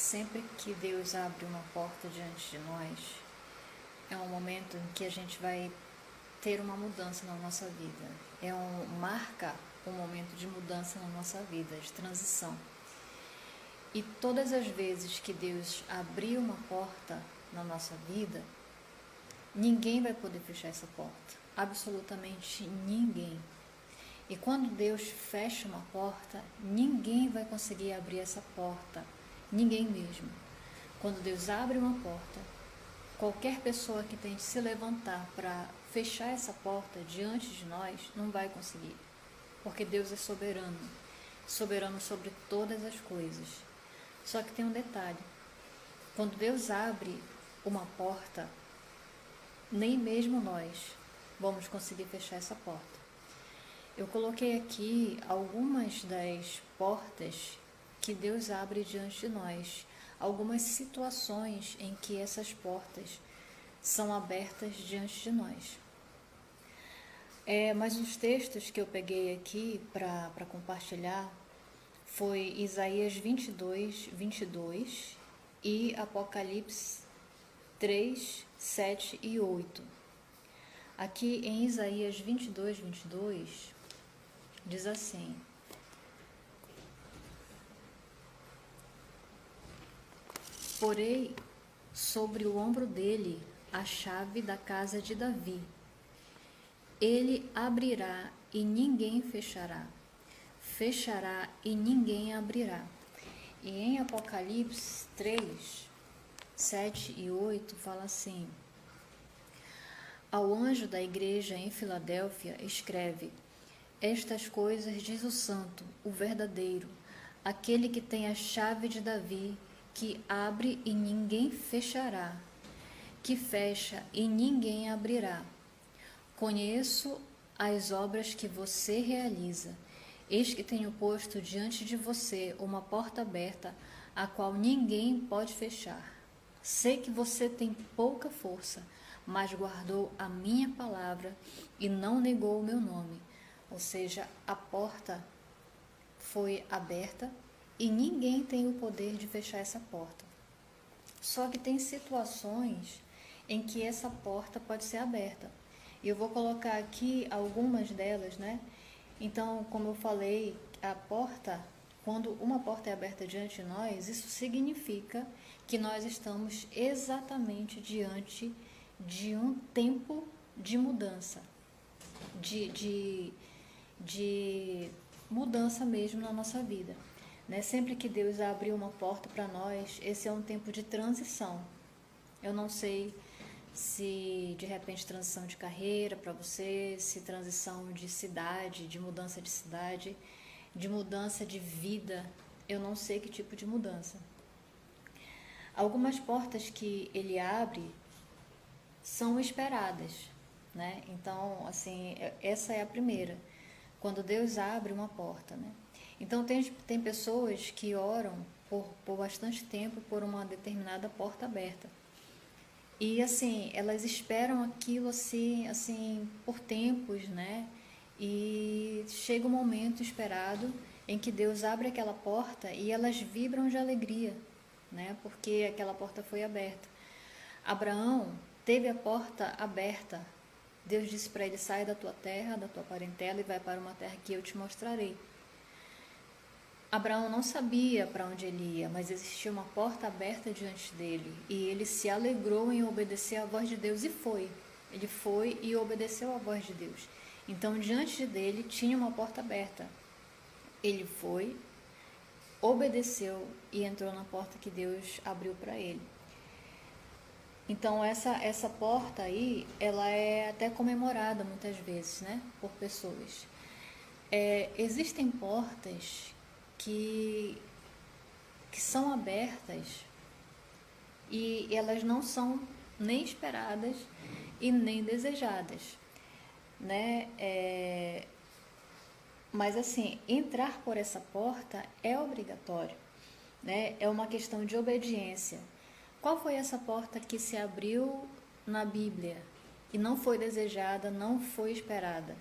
Sempre que Deus abre uma porta diante de nós, é um momento em que a gente vai ter uma mudança na nossa vida. Marca um momento de mudança na nossa vida, de transição. E todas as vezes que Deus abriu uma porta na nossa vida, ninguém vai poder fechar essa porta. Absolutamente ninguém. E quando Deus fecha uma porta, ninguém vai conseguir abrir essa porta. Ninguém mesmo. Quando Deus abre uma porta, qualquer pessoa que tente se levantar para fechar essa porta diante de nós, não vai conseguir. Porque Deus é soberano. Soberano sobre todas as coisas. Só que tem um detalhe. Quando Deus abre uma porta, nem mesmo nós vamos conseguir fechar essa porta. Eu coloquei aqui algumas das portas que Deus abre diante de nós, algumas situações em que essas portas são abertas diante de nós. Mas os textos que eu peguei aqui para compartilhar foi Isaías 22, 22 e Apocalipse 3, 7 e 8. Aqui em Isaías 22, 22, diz assim: porei sobre o ombro dele a chave da casa de Davi. Ele abrirá e ninguém fechará. Fechará e ninguém abrirá. E em Apocalipse 3, 7 e 8 fala assim: ao anjo da igreja em Filadélfia escreve: estas coisas diz o santo, o verdadeiro, aquele que tem a chave de Davi, que abre e ninguém fechará, que fecha e ninguém abrirá. Conheço as obras que você realiza. Eis que tenho posto diante de você uma porta aberta, a qual ninguém pode fechar. Sei que você tem pouca força, mas guardou a minha palavra e não negou o meu nome. Ou seja, a porta foi aberta e ninguém tem o poder de fechar essa porta. Só que tem situações em que essa porta pode ser aberta. E eu vou colocar aqui algumas delas, né? Então, como eu falei, a porta, quando uma porta é aberta diante de nós, isso significa que nós estamos exatamente diante de um tempo de mudança, de mudança mesmo na nossa vida. Né? Sempre que Deus abre uma porta para nós, esse é um tempo de transição. Eu não sei se de repente transição de carreira para você, se transição de cidade, de mudança de cidade, de mudança de vida, eu não sei que tipo de mudança. Algumas portas que ele abre são esperadas, né? Então, assim, essa é a primeira, quando Deus abre uma porta, né? Então, tem pessoas que oram por bastante tempo por uma determinada porta aberta. E, assim, elas esperam aquilo, assim, por tempos, né? E chega um momento esperado em que Deus abre aquela porta e elas vibram de alegria, né? Porque aquela porta foi aberta. Abraão teve a porta aberta. Deus disse para ele: sai da tua terra, da tua parentela e vai para uma terra que eu te mostrarei. Abraão não sabia para onde ele ia, mas existia uma porta aberta diante dele. E ele se alegrou em obedecer à voz de Deus e foi. Ele foi e obedeceu à voz de Deus. Então, diante dele tinha uma porta aberta. Ele foi, obedeceu e entrou na porta que Deus abriu para ele. Então, essa porta aí, ela é até comemorada muitas vezes, né, por pessoas. Existem portas que são abertas e elas não são nem esperadas e nem desejadas, né? Mas assim, entrar por essa porta é obrigatório, né? É uma questão de obediência. Qual foi essa porta que se abriu na Bíblia e não foi desejada, não foi esperada?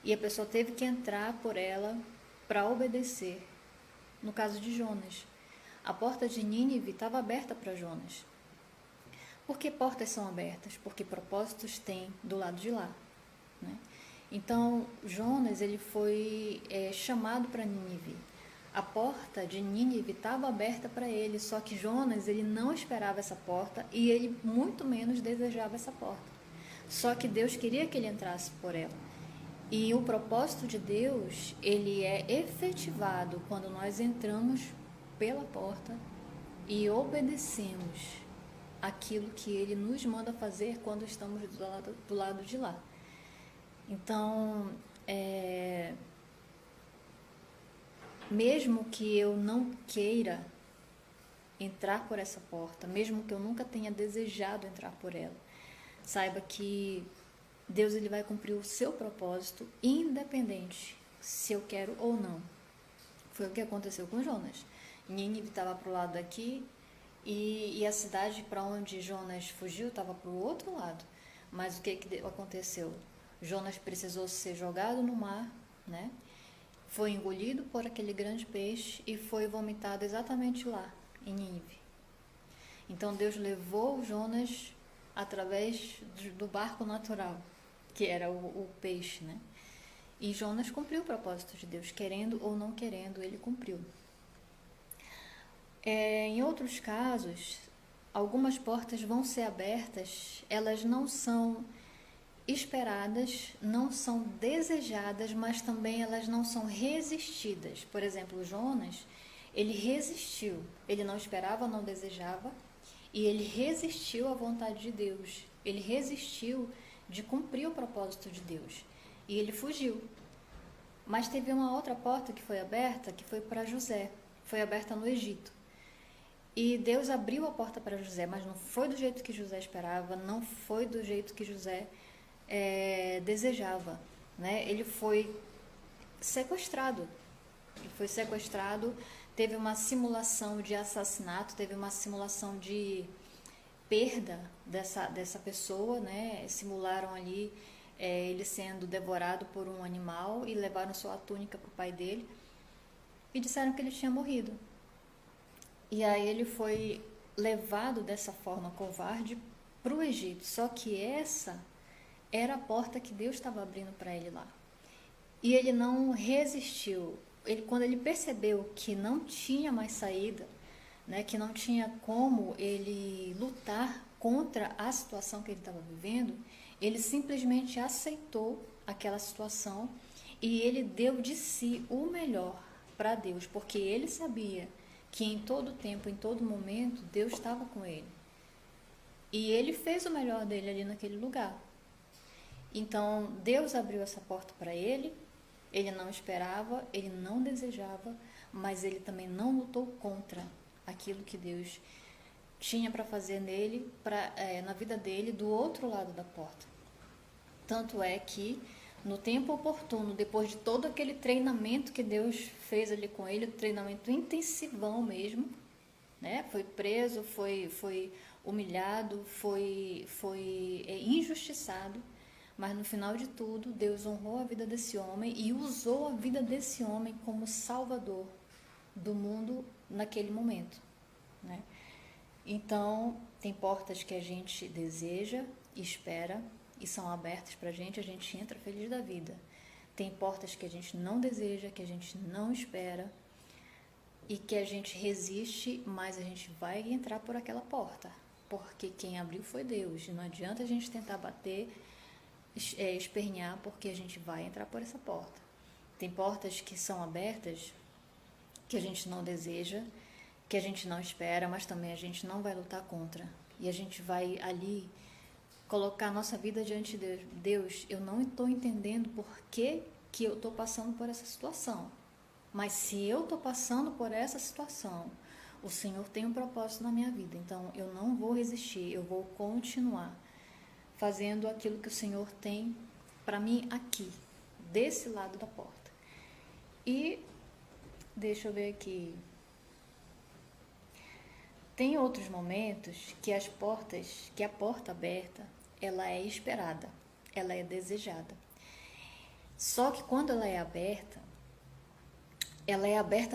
E a pessoa teve que entrar por ela para obedecer. No caso de Jonas, A porta de Nínive estava aberta para Jonas. Por que portas são abertas? Porque propósitos tem do lado de lá, né? Então, Jonas ele foi chamado para Nínive. A porta de Nínive estava aberta para ele, só que Jonas ele não esperava essa porta e ele muito menos desejava essa porta. Só que Deus queria que ele entrasse por ela. E o propósito de Deus, ele é efetivado quando nós entramos pela porta e obedecemos aquilo que ele nos manda fazer quando estamos do lado de lá. Então, mesmo que eu não queira entrar por essa porta, mesmo que eu nunca tenha desejado entrar por ela, saiba que Deus ele vai cumprir o seu propósito, independente se eu quero ou não. Foi o que aconteceu com Jonas. Nínive estava para o lado daqui e a cidade para onde Jonas fugiu estava para o outro lado. Mas o que aconteceu? Jonas precisou ser jogado no mar, né? Foi engolido por aquele grande peixe e foi vomitado exatamente lá, em Nínive. Então Deus levou Jonas através do barco natural, que era o peixe, né? E Jonas cumpriu o propósito de Deus, querendo ou não querendo, ele cumpriu. Em outros casos, algumas portas vão ser abertas, elas não são esperadas, não são desejadas, mas também elas não são resistidas. Por exemplo, Jonas, ele resistiu, ele não esperava, não desejava, e ele resistiu à vontade de Deus, ele resistiu de cumprir o propósito de Deus, e ele fugiu. Mas teve uma outra porta que foi aberta, que foi para José, foi aberta no Egito. E Deus abriu a porta para José, mas não foi do jeito que José esperava, não foi do jeito que José desejava, né? Ele foi sequestrado. Teve uma simulação de assassinato, teve uma simulação de perda dessa pessoa, né? Simularam ali ele sendo devorado por um animal e levaram sua túnica para o pai dele e disseram que ele tinha morrido. E aí ele foi levado dessa forma covarde para o Egito. Só que essa era a porta que Deus estava abrindo para ele lá. E ele não resistiu. Quando ele percebeu que não tinha mais saída, né, que não tinha como ele lutar contra a situação que ele estava vivendo, ele simplesmente aceitou aquela situação e ele deu de si o melhor para Deus, porque ele sabia que em todo tempo, em todo momento, Deus estava com ele. E ele fez o melhor dele ali naquele lugar. Então, Deus abriu essa porta para ele, ele não esperava, ele não desejava, mas ele também não lutou contra aquilo que Deus tinha para fazer nele, na vida dele, do outro lado da porta. Tanto é que, no tempo oportuno, depois de todo aquele treinamento que Deus fez ali com ele, treinamento intensivão mesmo, né? Foi preso, foi humilhado, foi injustiçado, mas no final de tudo, Deus honrou a vida desse homem e usou a vida desse homem como salvador do mundo naquele momento, né? Então, tem portas que a gente deseja, espera e são abertas para a gente entra feliz da vida. Tem portas que a gente não deseja, que a gente não espera e que a gente resiste, mas a gente vai entrar por aquela porta, porque quem abriu foi Deus. E não adianta a gente tentar bater, espernear, porque a gente vai entrar por essa porta. Tem portas que são abertas, que a gente não deseja, que a gente não espera, mas também a gente não vai lutar contra. E a gente vai ali colocar a nossa vida diante de Deus. Eu não estou entendendo por que eu estou passando por essa situação. Mas se eu estou passando por essa situação, o Senhor tem um propósito na minha vida. Então, eu não vou resistir, eu vou continuar fazendo aquilo que o Senhor tem para mim aqui, desse lado da porta. E, deixa eu ver aqui. Tem outros momentos que a porta aberta, ela é esperada, ela é desejada. Só que quando ela é aberta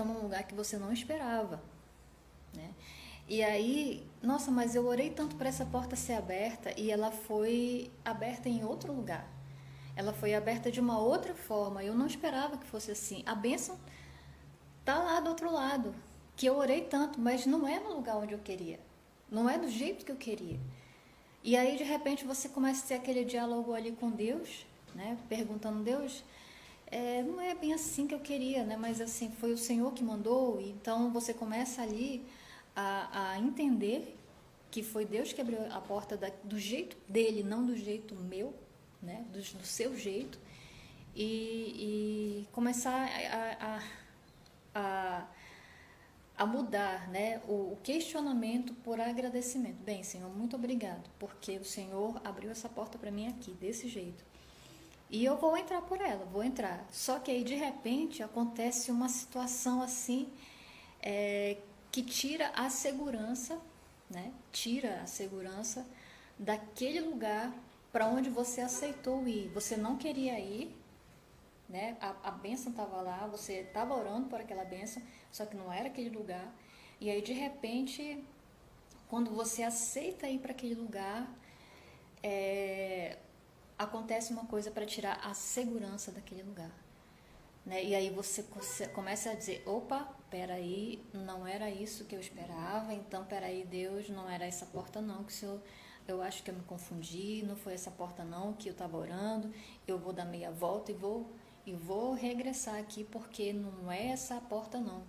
num lugar que você não esperava. né? E aí, nossa, mas eu orei tanto para essa porta ser aberta e ela foi aberta em outro lugar. Ela foi aberta de uma outra forma. Eu não esperava que fosse assim. A bênção tá lá do outro lado, que eu orei tanto, mas não é no lugar onde eu queria. Não é do jeito que eu queria. E aí, de repente, você começa a ter aquele diálogo ali com Deus, né? Perguntando, Deus, não é bem assim que eu queria, né? Mas assim, foi o Senhor que mandou. Então, você começa ali a entender que foi Deus que abriu a porta do jeito dele, não do jeito meu, né? Do seu jeito. E começar a, a mudar, né, o questionamento por agradecimento. Bem, Senhor, muito obrigado, porque o Senhor abriu essa porta para mim aqui, desse jeito. E eu vou entrar por ela, vou entrar. Só que aí, de repente, acontece uma situação assim, que tira a segurança, né? Tira a segurança daquele lugar para onde você aceitou ir. Você não queria ir, né? A bênção estava lá, você estava orando por aquela bênção, só que não era aquele lugar. E aí, de repente, quando você aceita ir para aquele lugar, acontece uma coisa para tirar a segurança daquele lugar. Né? E aí você começa a dizer, opa, peraí, não era isso que eu esperava, então peraí, Deus, não era essa porta não, que o Senhor, eu acho que eu me confundi, não foi essa porta não que eu estava orando, eu vou dar meia volta e vou regressar aqui, porque não é essa porta não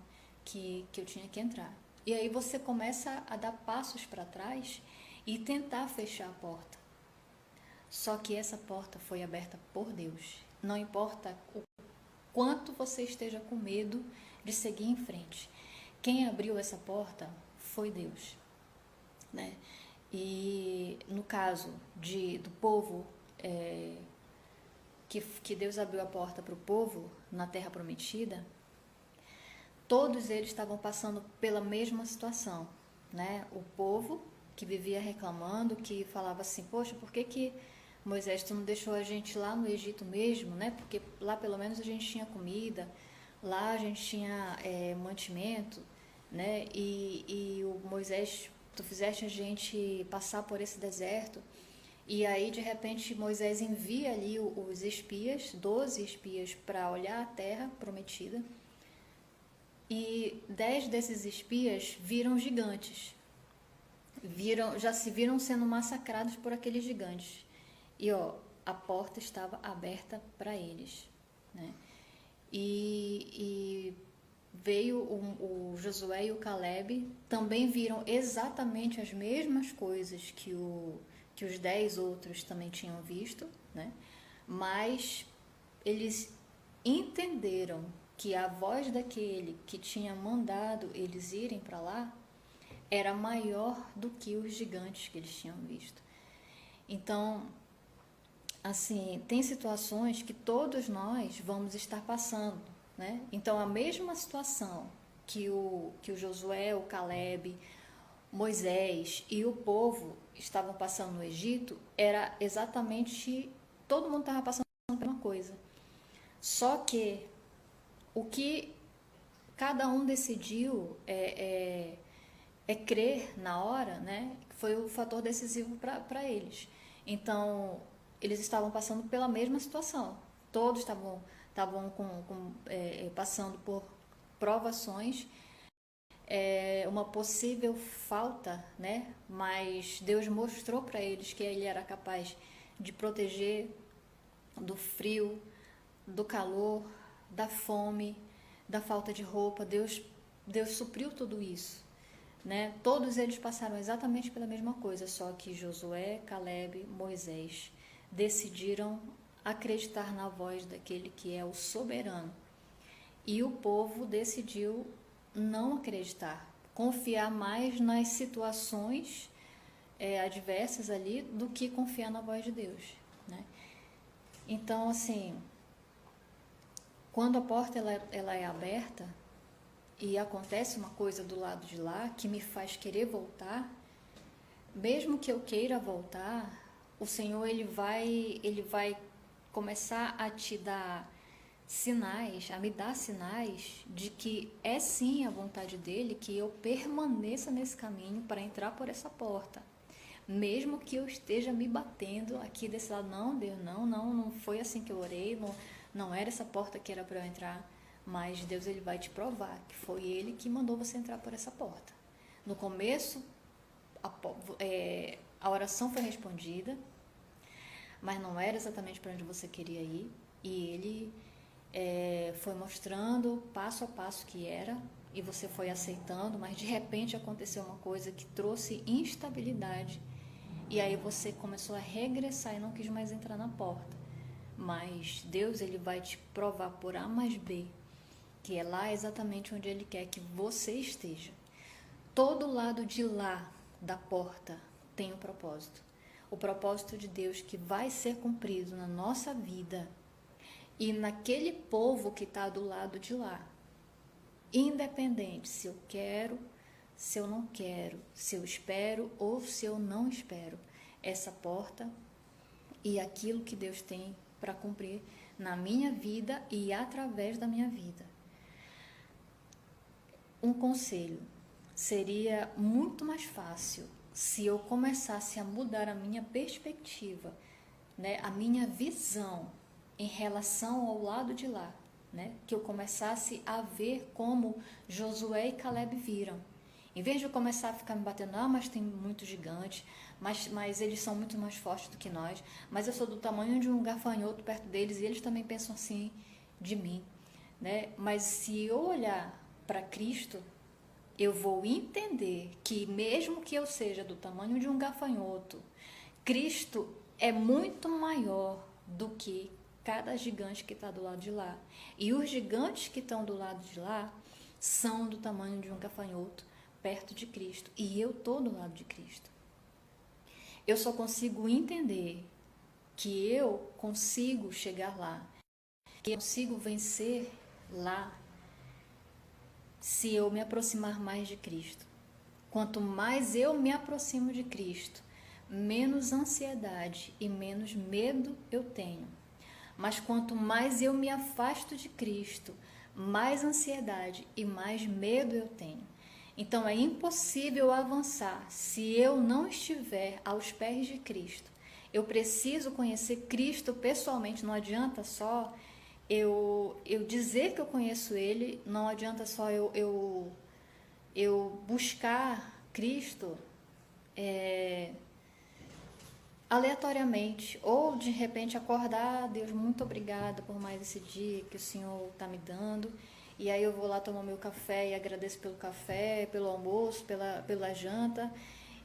que eu tinha que entrar. E aí você começa a dar passos para trás e tentar fechar a porta. Só que essa porta foi aberta por Deus. Não importa o quanto você esteja com medo de seguir em frente. Quem abriu essa porta foi Deus, né? E no caso do povo, que Deus abriu a porta para o povo na Terra Prometida, todos eles estavam passando pela mesma situação, né? O povo que vivia reclamando, que falava assim, poxa, por que Moisés, tu não deixou a gente lá no Egito mesmo, né? Porque lá pelo menos a gente tinha comida, lá a gente tinha mantimento, né? E o Moisés, tu fizeste a gente passar por esse deserto. E aí, de repente, Moisés envia ali os espias, 12 espias, para olhar a terra prometida. E 10 desses espias viram gigantes. Já se viram sendo massacrados por aqueles gigantes. E a porta estava aberta para eles, né? E veio o Josué e o Caleb, também viram exatamente as mesmas coisas que os 10 outros também tinham visto, né? Mas eles entenderam que a voz daquele que tinha mandado eles irem para lá era maior do que os gigantes que eles tinham visto. Então, assim, tem situações que todos nós vamos estar passando, né? Então, a mesma situação que o Josué, o Caleb, Moisés e o povo estavam passando no Egito, era exatamente, todo mundo estava passando pela mesma coisa. Só que o que cada um decidiu crer na hora, né? Foi o fator decisivo para eles. Então, eles estavam passando pela mesma situação. Todos estavam passando por provações, uma possível falta, né? Mas Deus mostrou para eles que Ele era capaz de proteger do frio, do calor, da fome, da falta de roupa. Deus supriu tudo isso. Né? Todos eles passaram exatamente pela mesma coisa, só que Josué, Caleb, Moisés decidiram acreditar na voz daquele que é o soberano. E o povo decidiu não acreditar, confiar mais nas situações adversas ali do que confiar na voz de Deus. Né? Então, assim, quando a porta ela é aberta, e acontece uma coisa do lado de lá que me faz querer voltar, mesmo que eu queira voltar, o Senhor ele vai começar a te dar sinais, a me dar sinais de que é sim a vontade dele que eu permaneça nesse caminho para entrar por essa porta. Mesmo que eu esteja me batendo aqui desse lado, não, Deus, não foi assim que eu orei, não era essa porta que era para eu entrar, mas Deus ele vai te provar que foi ele que mandou você entrar por essa porta. No começo, a oração foi respondida, mas não era exatamente para onde você queria ir, e ele foi mostrando passo a passo que era, e você foi aceitando, mas de repente aconteceu uma coisa que trouxe instabilidade, e aí você começou a regressar e não quis mais entrar na porta. Mas Deus ele vai te provar por A mais B, que é lá exatamente onde ele quer que você esteja. Todo lado de lá da porta tem um propósito. O propósito de Deus que vai ser cumprido na nossa vida e naquele povo que está do lado de lá. Independente se eu quero, se eu não quero, se eu espero ou se eu não espero. Essa porta e aquilo que Deus tem para cumprir na minha vida e através da minha vida. Um conselho: seria muito mais fácil se eu começasse a mudar a minha perspectiva, né, a minha visão em relação ao lado de lá, né, que eu começasse a ver como Josué e Caleb viram. Em vez de eu começar a ficar me batendo, mas tem muitos gigantes, mas eles são muito mais fortes do que nós, mas eu sou do tamanho de um gafanhoto perto deles e eles também pensam assim de mim, né? Mas se eu olhar para Cristo, eu vou entender que mesmo que eu seja do tamanho de um gafanhoto, Cristo é muito maior do que cada gigante que está do lado de lá. E os gigantes que estão do lado de lá são do tamanho de um gafanhoto perto de Cristo. E eu estou do lado de Cristo. Eu só consigo entender que eu consigo chegar lá, que eu consigo vencer lá, se eu me aproximar mais de Cristo. Quanto mais eu me aproximo de Cristo, menos ansiedade e menos medo eu tenho. Mas quanto mais eu me afasto de Cristo, mais ansiedade e mais medo eu tenho. Então é impossível avançar se eu não estiver aos pés de Cristo. Eu preciso conhecer Cristo pessoalmente, não adianta só eu dizer que eu conheço Ele, não adianta só eu buscar Cristo aleatoriamente, ou de repente acordar, Deus, muito obrigada por mais esse dia que o Senhor está me dando, e aí eu vou lá tomar meu café e agradeço pelo café, pelo almoço, pela janta,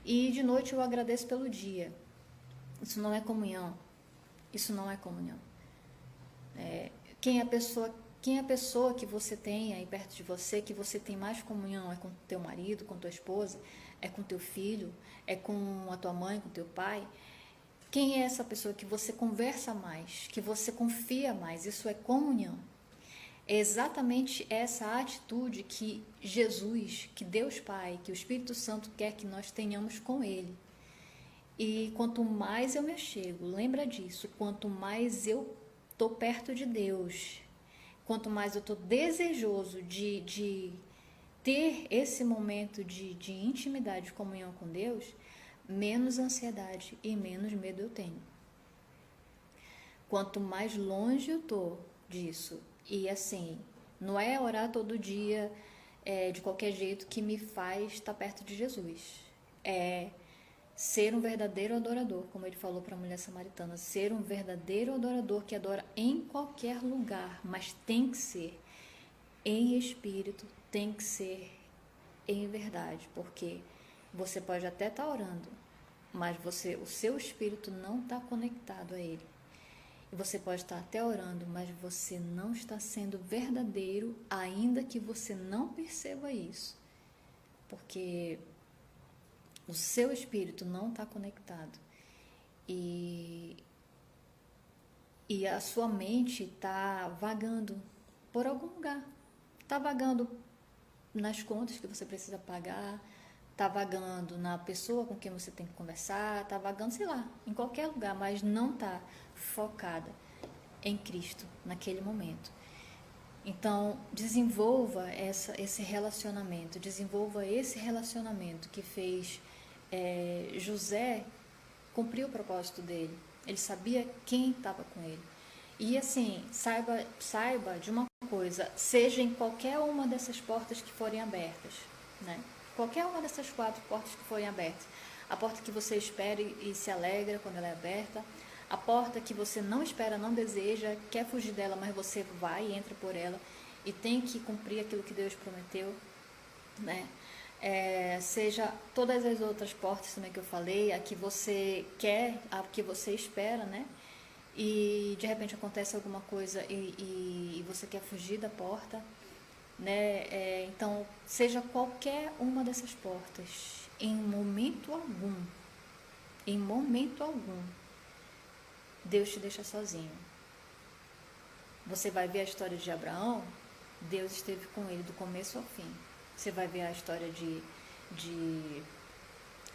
e de noite eu agradeço pelo dia. Isso não é comunhão. Isso não é comunhão. Quem é a pessoa que você tem aí perto de você, que você tem mais comunhão? É com teu marido, com tua esposa, é com teu filho, é com a tua mãe, com teu pai? Quem é essa pessoa que você conversa mais, que você confia mais? Isso é comunhão. É exatamente essa atitude que Jesus, que Deus Pai, que o Espírito Santo quer que nós tenhamos com Ele. E quanto mais eu me achego, lembra disso, quanto mais eu estou perto de Deus, quanto mais eu estou desejoso de ter esse momento de intimidade, de comunhão com Deus, menos ansiedade e menos medo eu tenho. Quanto mais longe eu estou disso, e assim, não é orar todo dia de qualquer jeito que me faz estar perto de Jesus. É ser um verdadeiro adorador, como ele falou para a mulher samaritana, ser um verdadeiro adorador que adora em qualquer lugar, mas tem que ser em espírito, tem que ser em verdade, porque você pode até estar orando, mas o seu espírito não está conectado a ele. E você pode estar até orando, mas você não está sendo verdadeiro, ainda que você não perceba isso, porque o seu espírito não está conectado e a sua mente está vagando por algum lugar. Está vagando nas contas que você precisa pagar, está vagando na pessoa com quem você tem que conversar, está vagando, sei lá, em qualquer lugar, mas não está focada em Cristo naquele momento. Então, desenvolva esse relacionamento, que fez José cumprir o propósito dele. Ele sabia quem estava com ele. E assim, saiba de uma coisa, seja em qualquer uma dessas portas que forem abertas, né? Qualquer uma dessas 4 portas que forem abertas. A porta que você espera e se alegra quando ela é aberta, a porta que você não espera, não deseja, quer fugir dela, mas você vai e entra por ela e tem que cumprir aquilo que Deus prometeu, né? Seja todas as outras portas também que eu falei, a que você quer, a que você espera, né? E de repente acontece alguma coisa e você quer fugir da porta, né? Então, seja qualquer uma dessas portas, em momento algum, Deus te deixa sozinho. Você vai ver a história de Abraão, Deus esteve com ele do começo ao fim. Você vai ver a história de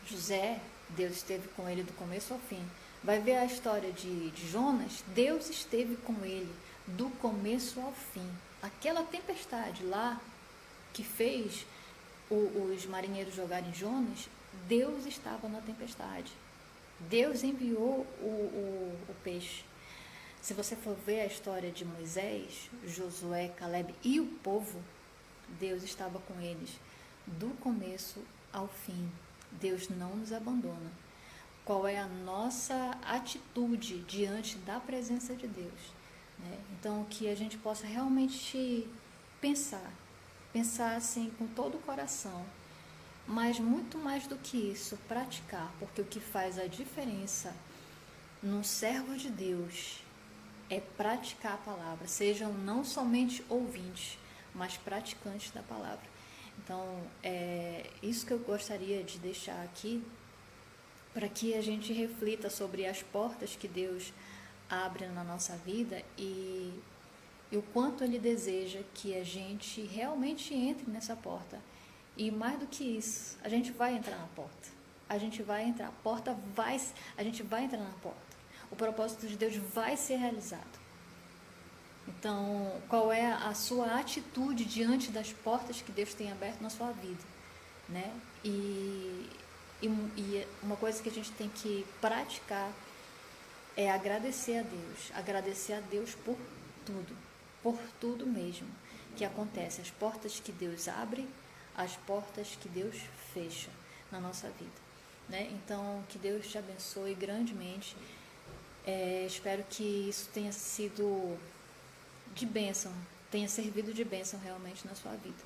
José, Deus esteve com ele do começo ao fim. Vai ver a história de Jonas, Deus esteve com ele do começo ao fim. Aquela tempestade lá que fez os marinheiros jogarem Jonas, Deus estava na tempestade. Deus enviou o peixe. Se você for ver a história de Moisés, Josué, Caleb e o povo, Deus estava com eles do começo ao fim. Deus não nos abandona. Qual é a nossa atitude diante da presença de Deus, né? Então, que a gente possa realmente pensar assim com todo o coração, mas muito mais do que isso, praticar, porque o que faz a diferença num servo de Deus é praticar a palavra, sejam não somente ouvintes, mas praticantes da palavra. Então, é isso que eu gostaria de deixar aqui, para que a gente reflita sobre as portas que Deus abre na nossa vida e o quanto Ele deseja que a gente realmente entre nessa porta. E mais do que isso, a gente vai entrar na porta. A gente vai entrar, a gente vai entrar na porta. O propósito de Deus vai ser realizado. Então, qual é a sua atitude diante das portas que Deus tem aberto na sua vida, né? E uma coisa que a gente tem que praticar é agradecer a Deus por tudo mesmo que acontece, as portas que Deus abre, as portas que Deus fecha na nossa vida, né? Então, que Deus te abençoe grandemente. Espero que isso tenha sido de bênção, tenha servido de bênção realmente na sua vida.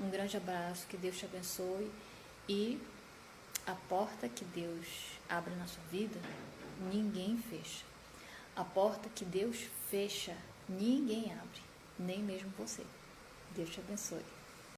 Um grande abraço, que Deus te abençoe e a porta que Deus abre na sua vida, ninguém fecha. A porta que Deus fecha, ninguém abre, nem mesmo você. Deus te abençoe.